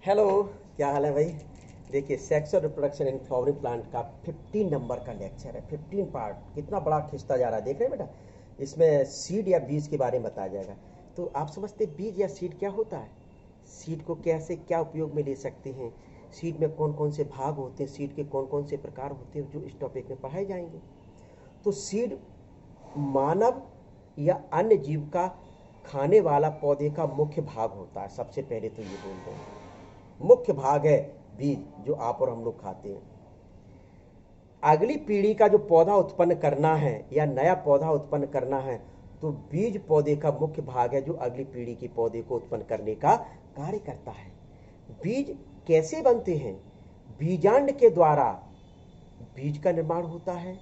Hello, क्या हाल है भाई। देखिए, sexual reproduction in flowering plant का 15 नंबर का लेक्चर है। 15 पार्ट, कितना बड़ा खिंचता जा रहा है, देख रहे हैं बेटा। इसमें सीड या बीज के बारे में बताया जाएगा। तो आप समझते हैं बीज या सीड क्या होता है? सीड को कैसे क्या उपयोग में ले सकते हैं, सीड में कौन कौन से भाग होते हैं, सीड के कौन कौन से प्रकार होते हैं, जो इस टॉपिक में पढ़ाए जाएंगे। तो सीड मानव या अन्य जीव का खाने वाला पौधे का मुख्य भाग होता है। सबसे पहले तो ये बोल रहे हैं, मुख्य भाग है बीज, जो आप और हम लोग खाते हैं। अगली पीढ़ी का जो पौधा उत्पन्न करना है या नया पौधा उत्पन्न करना है, तो बीज पौधे का मुख्य भाग है, जो अगली पीढ़ी के पौधे को उत्पन्न करने का कार्य करता है। बीज कैसे बनते हैं? बीजांड के द्वारा बीज का निर्माण होता है।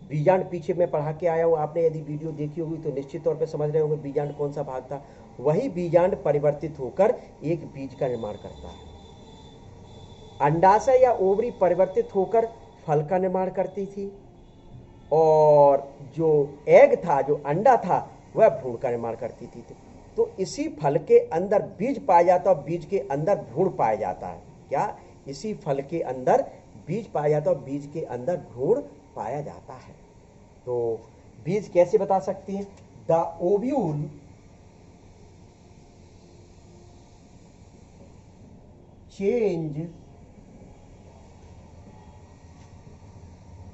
बीजांड पीछे मैं पढ़ा के आया हूँ, आपने यदि वीडियो देखी होगी तो निश्चित तौर पे समझ रहे होंगे बीजांड कौन सा भाग था। वही बीजांड परिवर्तित होकर एक बीज का निर्माण करता है। अंडाशय या ओवरी परिवर्तित होकर फल का निर्माण करती थी, और जो एग था, जो अंडा था, वह भ्रूण का निर्माण करती थी। तो इसी फल के अंदर बीज पाया जाता है और बीज के अंदर भ्रूण पाया जाता है। क्या? इसी फल के अंदर बीज पाया जाता है और बीज के अंदर भ्रूण पाया जाता है। तो बीज कैसे बता सकते हैं? The ovule change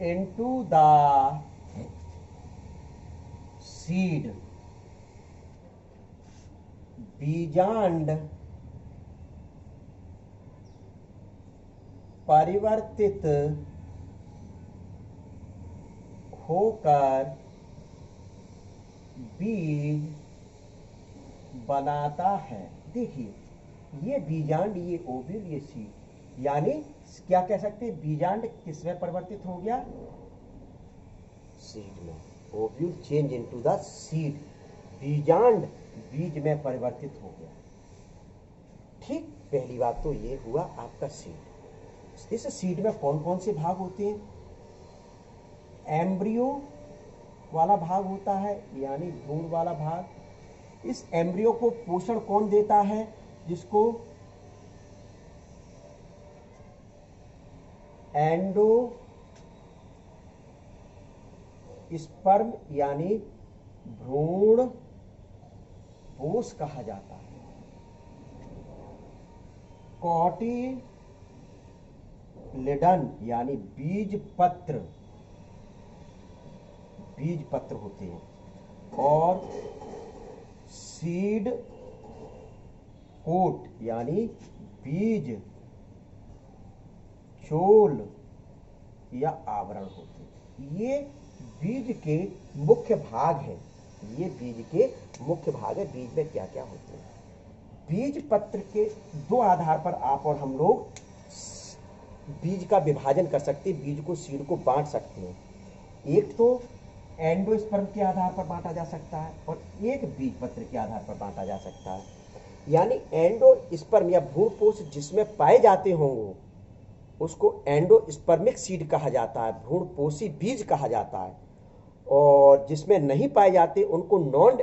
into the seed, बीजांड परिवर्तित होकर बीज बनाता है। देखिए, ये बीजांड, ये ओव्यूल, ये सीड, यानी क्या कह सकते हैं? बीजांड किसमें परिवर्तित हो गया? सीड में। Ovule change into the seed, बीजांड बीज में परिवर्तित हो गया। ठीक, पहली बात तो ये हुआ आपका सीड। इस सीड में कौन कौन से भाग होते हैं? एम्ब्रियो वाला भाग होता है, यानी भ्रूण वाला भाग। इस एम्ब्रियो को पोषण कौन देता है? जिसको एंडो स्पर्म यानी भ्रूण पोष कहा जाता है। कॉटिलिडन यानी बीज पत्र, बीज पत्र होते हैं। और सीड कोट यानी बीज चोल या आवरण होते हैं। ये बीज के मुख्य भाग हैं। ये बीज के मुख्य भाग है। बीज में क्या क्या होते हैं? बीज पत्र के दो आधार पर आप और हम लोग बीज का विभाजन कर सकते हैं, बीज को, सीड को बांट सकते हैं। एक तो एंडोस्पर्म के आधार पर बांटा जा सकता है और एक बीज पत्र के आधार पर बांटा जा सकता है। यानी एंडोस्पर्म या भ्रूणपोष जिसमें पाए जाते होंगे उसको एंडोस्पर्मिक सीड कहा जाता है, भ्रूणपोषी बीज कहा जाता है। और जिसमें नहीं पाए जाते उनको नॉन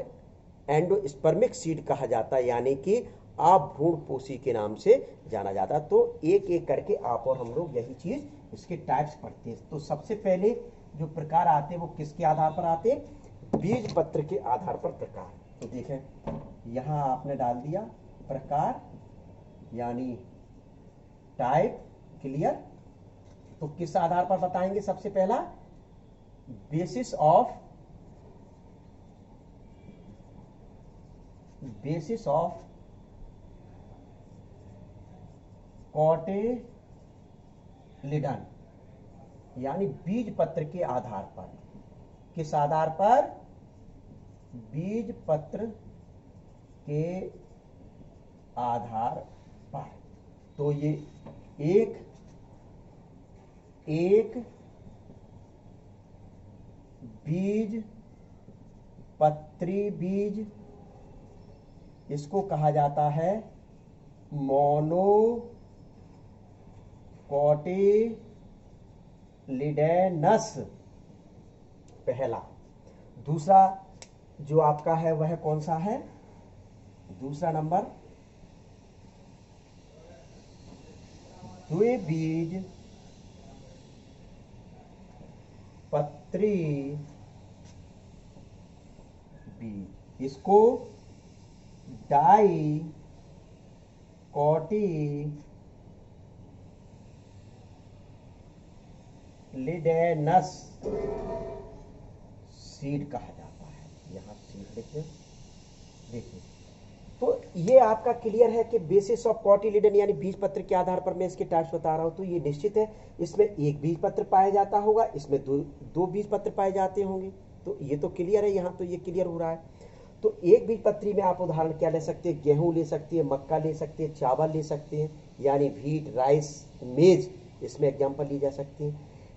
एंडोस्पर्मिक सीड कहा जाता है, यानी कि अभ्रूणपोषी के नाम से जाना जाता है। तो एक एक करके आप और हम लोग यही चीज, इसके टाइप्स पढ़ते हैं। तो सबसे पहले जो प्रकार आते हैं वो किसके आधार पर आते हैं? बीज पत्र के आधार पर प्रकार। तो देखें, यहां आपने डाल दिया प्रकार यानी टाइप, क्लियर। तो किस आधार पर बताएंगे? सबसे पहला बेसिस ऑफ कॉटिलिडन यानी बीज पत्र के आधार पर। किस आधार पर? बीज पत्र के आधार पर। तो ये एक बीज पत्री बीज, इसको कहा जाता है मोनोकॉटिलिडेनस, पहला। दूसरा जो आपका है वह कौन सा है? दूसरा नंबर द्विबीज पत्री बीज, इसको डाई कोटिलिडेनस सीड कहा जाता है। यहां सीड लिखे, देखिए तो ये आपका क्लियर है कि बेसिस ऑफ कोटिलिडन यानी बीज पत्र के आधार पर मैं इसके टाइप्स बता रहा हूं। तो ये निश्चित है, इसमें एक बीज पत्र पाया जाता होगा, इसमें दो बीज पत्र पाए जाते होंगे। तो ये तो क्लियर है, यहां तो ये क्लियर हो रहा है। तो एक बीज पत्री में आप उदाहरण क्या ले सकते हैं, गेहूं ले सकते हैं, मक्का ले सकते हैं, चावल ले सकते हैं, यानी व्हीट, राइस, मेज, इसमें एग्जाम्पल ली जा सकती है।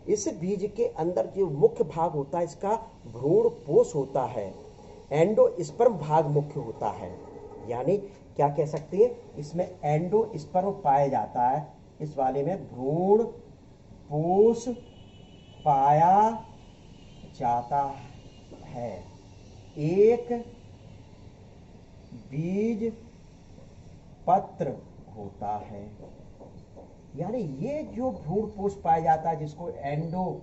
इस बीज के अंदर जो मुख्य भाग होता है इसका भ्रूण पोष होता है, एंडोस्पर्म भाग मुख्य होता है, यानी क्या कह सकते हैं, इसमें एंडोस्पर्म पाया जाता है, इस वाले में भ्रूण पोष पाया जाता है। एक बीज पत्र होता है, यानी ये जो भ्रूण पोष पाया जाता है जिसको एंडोस्पर्म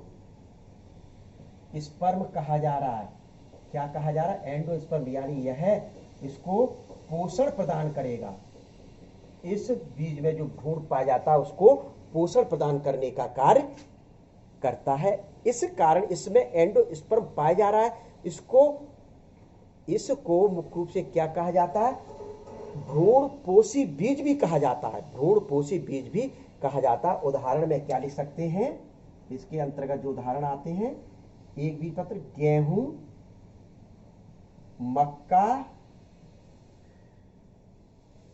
कहा जा रहा है, क्या कहा जा रहा है, एंडोस्पर्म, यानी यह इसको पोषण प्रदान करेगा। इस बीज में जो भ्रूण पाया जाता है उसको पोषण प्रदान करने का कार्य करता है। इस कारण इसमें एंडोस्पर्म पाया जा रहा है। इसको मुख्य रूप से क्या कहा जाता है, भ्रूण पोषी बीज भी कहा जाता है, भ्रूण पोषी बीज भी कहा जाता है। उदाहरण में क्या लिख सकते हैं, इसके अंतर्गत जो उदाहरण आते हैं, एक बीज पत्र गेहूं, मक्का,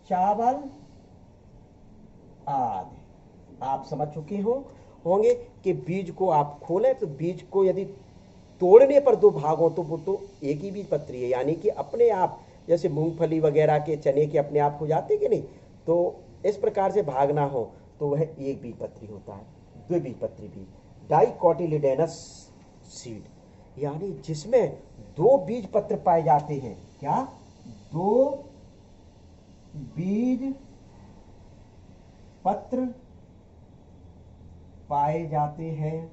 चावल आदि। आप समझ चुके होंगे कि बीज को आप खोलें तो बीज को यदि तोड़ने पर दो भाग हो तो वो तो एक ही बीज पत्री है, यानी कि अपने आप, जैसे मूंगफली वगैरह के, चने के अपने आप हो जाते कि नहीं, तो इस प्रकार से भाग ना हो तो वह एक बीज पत्री होता है। द्विबीजपत्री बीज, डाइकोटिलिडेनस सीड, यानी जिसमें दो बीज पत्र पाए जाते हैं। क्या, दो बीज पत्र पाए जाते हैं।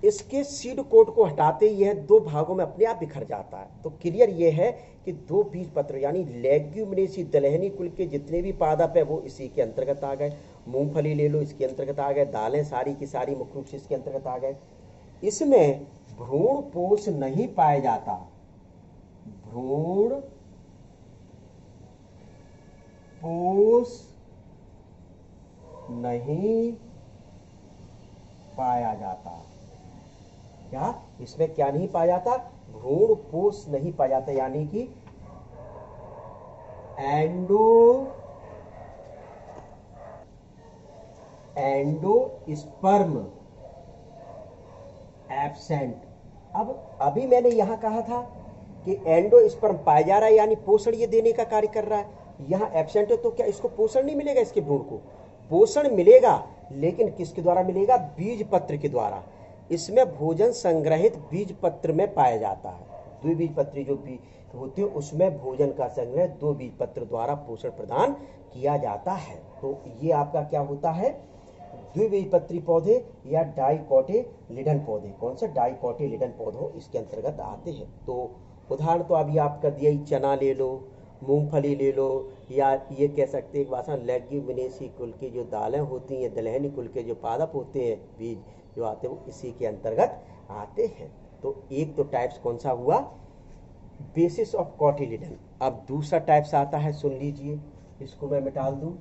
इसके सीड कोट को हटाते ही यह दो भागों में अपने आप बिखर जाता है। तो क्लियर यह है कि दो बीज पत्र यानी लेग्यूमिनेसी दलहनी कुल के जितने भी पादप है वो इसी के अंतर्गत आ गए। मूंगफली ले लो, इसके अंतर्गत आ गए, दालें सारी की सारी मुख्य रूप से इसके अंतर्गत आ गए। इसमें भ्रूण पोष नहीं पाया जाता, भ्रूण पोष नहीं पाया जाता। क्या, इसमें क्या नहीं पाया जाता, भ्रूण पोष नहीं पाया जाता, यानी कि एंडोस्पर्म एब्सेंट। अब अभी मैंने यहां कहा था कि एंडोस्पर्म पाया जा रहा है, यानी पोषण ये देने का कार्य कर रहा है। यहां एब्सेंट है तो क्या इसको पोषण नहीं मिलेगा, इसके भ्रूण को पोषण मिलेगा, लेकिन किसके द्वारा मिलेगा, बीज पत्र के द्वारा। इसमें भोजन संग्रहित बीज पत्र में पाया जाता है। द्विबीजपत्री जो बीज होते हैं उसमें भोजन का संग्रह दो बीज पत्र द्वारा पोषण प्रदान किया जाता है। तो ये आपका क्या होता है, द्विबीजपत्री पौधे या डाइकोटिलिडन पौधे। कौन सा, डाइकोटिलिडन पौधों इसके अंतर्गत आते हैं। तो उदाहरण तो अभी आपका दिया ही, चना ले लो, मूंगफली ले लो, या ये कह सकते हैं भाषा लेग्यूमिनेसी कुल की जो दालें होती हैं, दलहनी कुल के जो पादप होते हैं, बीज जो आते हैं वो इसी के अंतर्गत आते हैं। तो एक तो टाइप्स कौन सा हुआ, बेसिस ऑफ कोटिलिडन। अब दूसरा टाइप्स आता है, सुन लीजिए, इसको मैं मिटा दूं।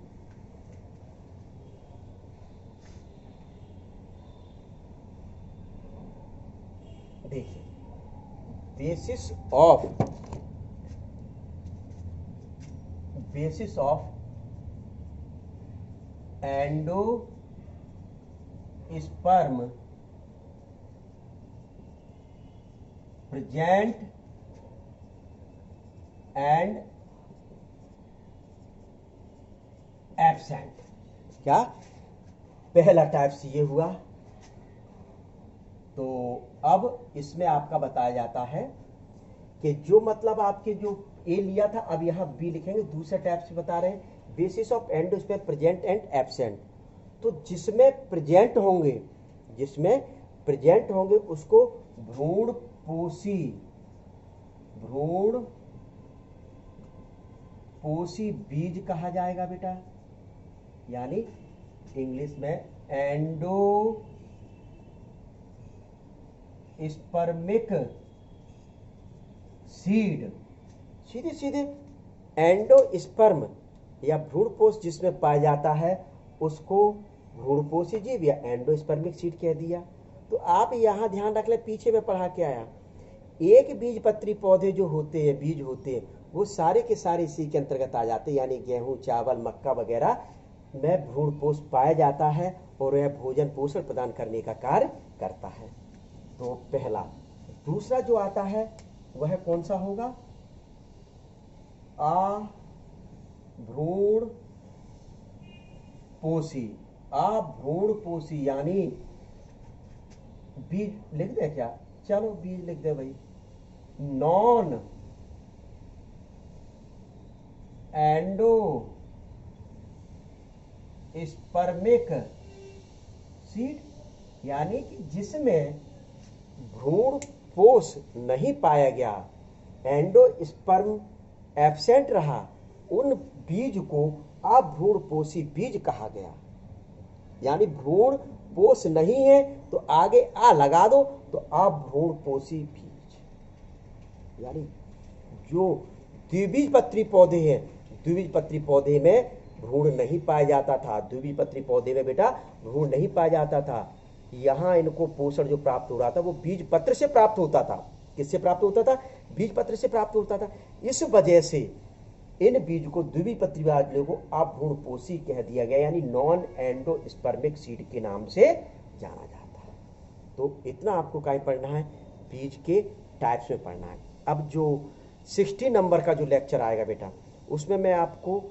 देखिए, basis of endosperm present and absent. क्या, पहला टाइप्स ये हुआ। तो अब इसमें आपका बताया जाता है कि जो मतलब आपके जो ए लिया था, अब यहाँ बी लिखेंगे, दूसरे टाइप से बता रहे हैं, basis of endosperm present and absent. तो जिसमें प्रेजेंट होंगे उसको भ्रूणपोषी बीज कहा जाएगा बेटा, यानी इंग्लिश में एंडोस्पर्मिक सीड। सीधे सीधे एंडोस्पर्म या भ्रूणपोष जिसमें पाया जाता है उसको भ्रूणपोषी जीव या एंडोस्पर्मिक सीड कह दिया। तो आप यहाँ ध्यान रख ले, पीछे में पढ़ा के आया, एक बीजपत्री पौधे जो होते हैं, बीज होते हैं, वो सारे के सारे इसी के अंतर्गत आ जाते हैं, यानी गेहूं, चावल, मक्का वगैरह में भ्रूणपोष पाया जाता है और यह भोजन पोषण प्रदान करने का कार्य करता है। तो पहला। दूसरा जो आता है वह कौन सा होगा? अभ्रूणपोषी यानी बीज लिख दे क्या? चलो बीज लिख दे भाई। नॉन एंडोस्पर्मिक सीड, यानी कि जिसमें भ्रूणपोष नहीं पाया गया, एंडोस्पर्म एब्सेंट रहा, उन बीज को अभ्रूणपोषी बीज कहा गया। यानी भ्रूणपोष नहीं है तो आगे आ लगा दो तो अभ्रूणपोषी बीज। यानी जो द्विबीजपत्री पौधे हैं, द्विबीजपत्री पौधे में भ्रूण नहीं पाया जाता था, द्विबीजपत्री पौधे में बेटा भ्रूण नहीं पाया जाता था, यहाँ इनको पोषण जो प्राप्त हो रहा था वो बीज पत्र से प्राप्त होता था। किससे प्राप्त होता था? बीज पत्र से प्राप्त होता था। इस वजह से इन बीज को द्विबीजपत्री वाले को अभ्रूणपोषी कह दिया गया, यानी नॉन एंडोस्पर्मिक सीड के नाम से जाना जाता है। तो इतना आपको क्या पढ़ना है? बीज के टाइप्स में पढ़ना है। अब जो 60 नंबर का जो लेक्चर आएगा बेटा, उसमें मैं आपको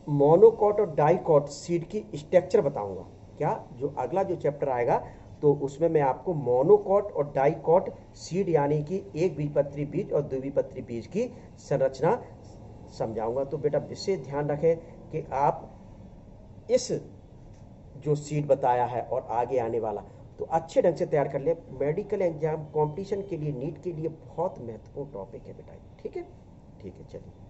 मोनोकॉट और डाइकॉट सीड की स्ट्रक्चर बताऊंगा। क्या? जो अगला जो चैप्टर आएगा तो उसमें मैं आपको मोनोकॉट और डाइकॉट सीड यानी कि एक बीजपत्री बीज और द्विबीजपत्री बीज की संरचना समझाऊंगा। तो बेटा विशेष ध्यान रखें कि आप इस जो सीड बताया है और आगे आने वाला तो अच्छे ढंग से तैयार कर ले। मेडिकल एग्जाम कंपटीशन के लिए, नीट के लिए बहुत महत्वपूर्ण टॉपिक है बेटा। ठीक है, ठीक है, चलिए।